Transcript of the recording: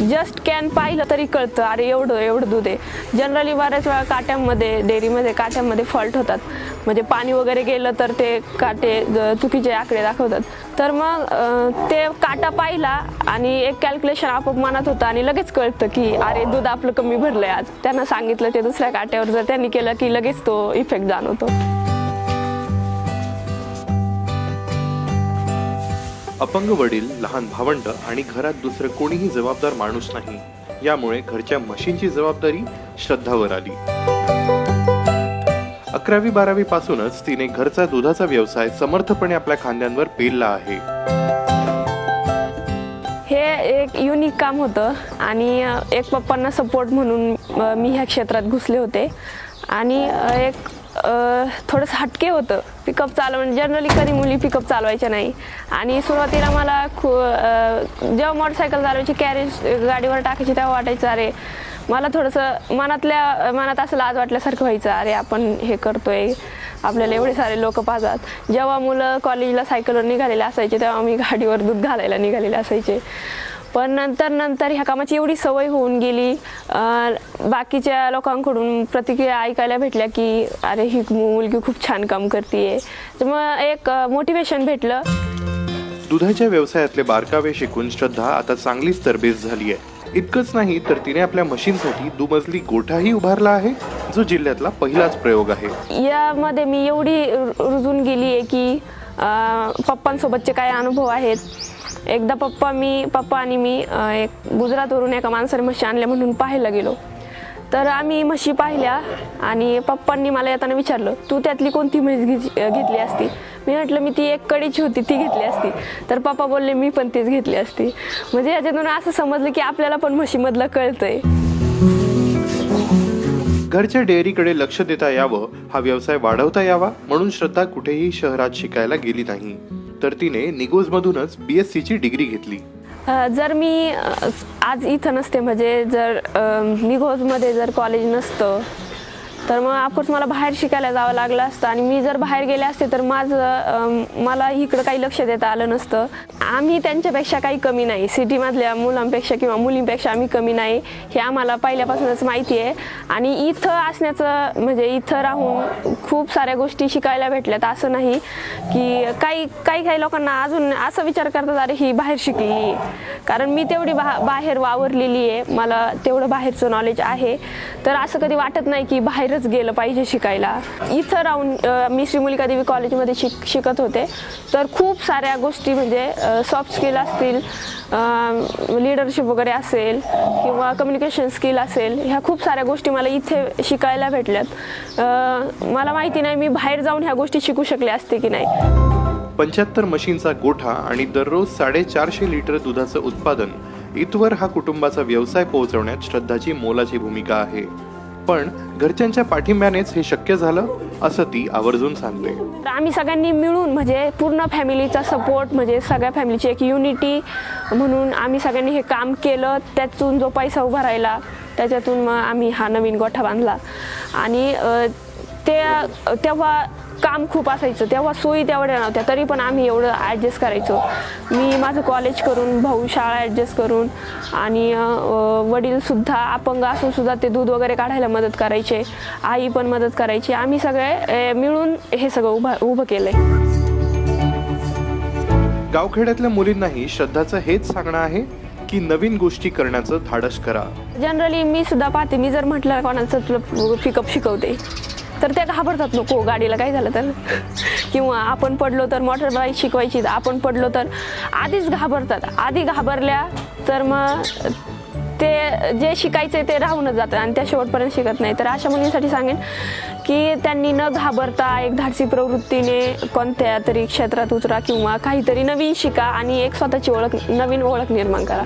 Just can पाहिलं तरी कळतं अरे एवढं एवढं दूध आहे। जनरली बऱ्याच वेळा काट्यामध्ये डेअरीमध्ये काट्यामध्ये फॉल्ट होतात, म्हणजे पाणी वगैरे गेलं तर ते काटे चुकीचे आकडे दाखवतात। तर मग ते काटा पाहिला आणि एक कॅल्क्युलेशन आपोआप मनात होतं आणि लगेच कळतं की अरे दूध आपलं कमी भरलंय आज। त्यांना सांगितलं ते दुसऱ्या काट्यावर जर त्यांनी केलं की लगेच तो इफेक्ट जाणवतो। अपंग वडील, लहान भावंड आणि घरात दुसरं कोणीही जबाबदार माणूस नाही, यामुळे घरच्या म्हशींची जबाबदारी श्रद्धावर आली। 11वी-12वी पासूनच तिने घरचा दुधाचा व्यवसाय समर्थपणे आपल्या खांद्यांवर पेलला आहे। हे एक युनिक काम होतं आणि एक पप्पांना सपोर्ट म्हणून मी ह्या क्षेत्रात घुसले होते आणि एक थोडंसं हटके होतं पिकअप चालवणं। जनरली कधी मुली पिकअप चालवायच्या नाही आणि सुरुवातीला मला जेव्हा मोटरसायकल चालवायची कॅरेज गाडीवर टाकायची तेव्हा वाटायचं अरे मला थोडंसं मनात असं लाज वाटल्यासारखं व्हायचं, अरे आपण हे करतोय, आपल्याला एवढे सारे लोक पाहतात। जेव्हा मुलं कॉलेजला सायकलवर निघालेले असायचे तेव्हा मी गाडीवर दूध घालायला निघालेले असायचे। पण नंतर ह्या कामाची एवढी सवय होऊन गेली, बाकीच्या लोकांकडून प्रतिक्रिया ऐकायला भेटल्या की अरे ही मुलगी खूप छान काम करते, तर मग एक मोटिवेशन भेटलं। दुधाच्या व्यवसायातले बारकावे शिकून श्रद्धा आता चांगलीच तरबेज झाली आहे। इतकंच नाही तर तिने आपल्या म्हशींसाठी दुमजली गोठाही उभारला आहे, जो जिल्ह्यातला पहिलाच प्रयोग आहे। यामध्ये मी एवढी रुजून गेली आहे की पप्पांसोबतचे काय अनुभव आहेत। एकदा पप्पा आणि मी एक गुजरातवरून एका माणसाने म्हशी आणल्या म्हणून पाहायला गेलो, तर आम्ही म्हशी पाहिल्या आणि पप्पांनी मला येताना विचारलं तू त्यातली कोणती म्हैस घेतली असती? मी म्हटलं मी ती एक कडीची होती ती घेतली असती, तर पप्पा बोलले मी पण तीच घेतली असती। म्हणजे याच्यातून असं समजलं की आपल्याला पण म्हशीमधलं कळतंय। घरच्या डेअरीकडे लक्ष देता यावं, हा व्यवसाय वाढवता यावा म्हणून श्रद्धा कुठेही शहरात शिकायला गेली नाही, तर तिने निगोजमधूनच BSc ची डिग्री घेतली। जर मी आज इथं नसते, म्हणजे जर निगोजमध्ये जर कॉलेज नसतं तर मग ऑफकोर्स मला बाहेर शिकायला जावं लागलं असतं आणि मी जर बाहेर गेले असते तर मला इकडं काही लक्ष देता आलं नसतं। आम्ही त्यांच्यापेक्षा काही कमी नाही, सिटीमधल्या मुलांपेक्षा किंवा मुलींपेक्षा आम्ही कमी नाही हे आम्हाला पहिल्यापासूनच माहिती आहे। आणि इथं असण्याचं म्हणजे इथं राहून खूप साऱ्या गोष्टी शिकायला भेटल्यात। असं नाही की काही लोकांना अजून असं विचार करतात अरे ही बाहेर शिकली, कारण मी तेवढी बाहेर वावरलेली आहे, मला तेवढं बाहेरचं नॉलेज आहे, तर असं कधी वाटत नाही की बाहेरच गेलं पाहिजे शिकायला। इथं राहून मी श्री मुलिका देवी कॉलेजमध्ये शिकत होते, तर खूप साऱ्या गोष्टी म्हणजे सॉफ्ट स्किल असतील, लीडरशिप वगैरे असेल किंवा कम्युनिकेशन स्किल असेल, ह्या खूप साऱ्या गोष्टी मला इथे शिकायला भेटल्यात। मला माहिती नाही मी बाहेर जाऊन ह्या गोष्टी शिकू शकले असते की नाही। 75 म्हशींचा गोठा आणि दररोज 450 लिटर दुधाचं उत्पादन, इथवर हा कुटुंबाचा व्यवसाय पोहोचवण्यात श्रद्धाची मोलाची भूमिका आहे। पण घरच्यांच्या पाठिंब्यानेच हे शक्य झालं, असं ती आवर्जून सांगते। आम्ही सगळ्यांनी मिळून म्हणजे पूर्ण फॅमिलीचा सपोर्ट, म्हणजे सगळ्या फॅमिलीची एक युनिटी म्हणून आम्ही सगळ्यांनी हे काम केलं। त्यातून जो पैसा उभा राहिला त्याच्यातून मग आम्ही हा नवीन गोठा बांधला आणि तेव्हा काम खूप असायचं, तेव्हा सोयी तेवढ्या नव्हत्या, तरी पण आम्ही एवढं ॲडजस्ट करायचो। मी माझं कॉलेज करून, भाऊ शाळा ॲडजस्ट करून आणि वडीलसुद्धा अपंग असून सुद्धा ते दूध वगैरे काढायला मदत करायचे, आई पण मदत करायची। आम्ही सगळे मिळून हे सगळं उभं केलंय। गावखेड्यातल्या मुलींनाही श्रद्धाचं हेच सांगणं आहे की नवीन गोष्टी करण्याचं धाडस करा। जनरली मी सुद्धा पाहते, मी जर म्हटलं कोणाचं पिकअप शिकवते तर ते घाबरतात, नको गाडीला काय झालं तर, किंवा आपण पडलो तर मोटर बाईक शिकवायची आपण पडलो तर आधीच घाबरतात। आधी घाबरल्या तर मग ते जे शिकायचे ते राहूनच जातं आणि त्या शेवटपर्यंत शिकत नाही। तर अशा मुलींसाठी सांगेन की त्यांनी न घाबरता एक धाडसी प्रवृत्तीने कोणत्या तरी क्षेत्रात उतरा किंवा काहीतरी नवीन शिका आणि एक स्वतःची नवीन ओळख निर्माण करा।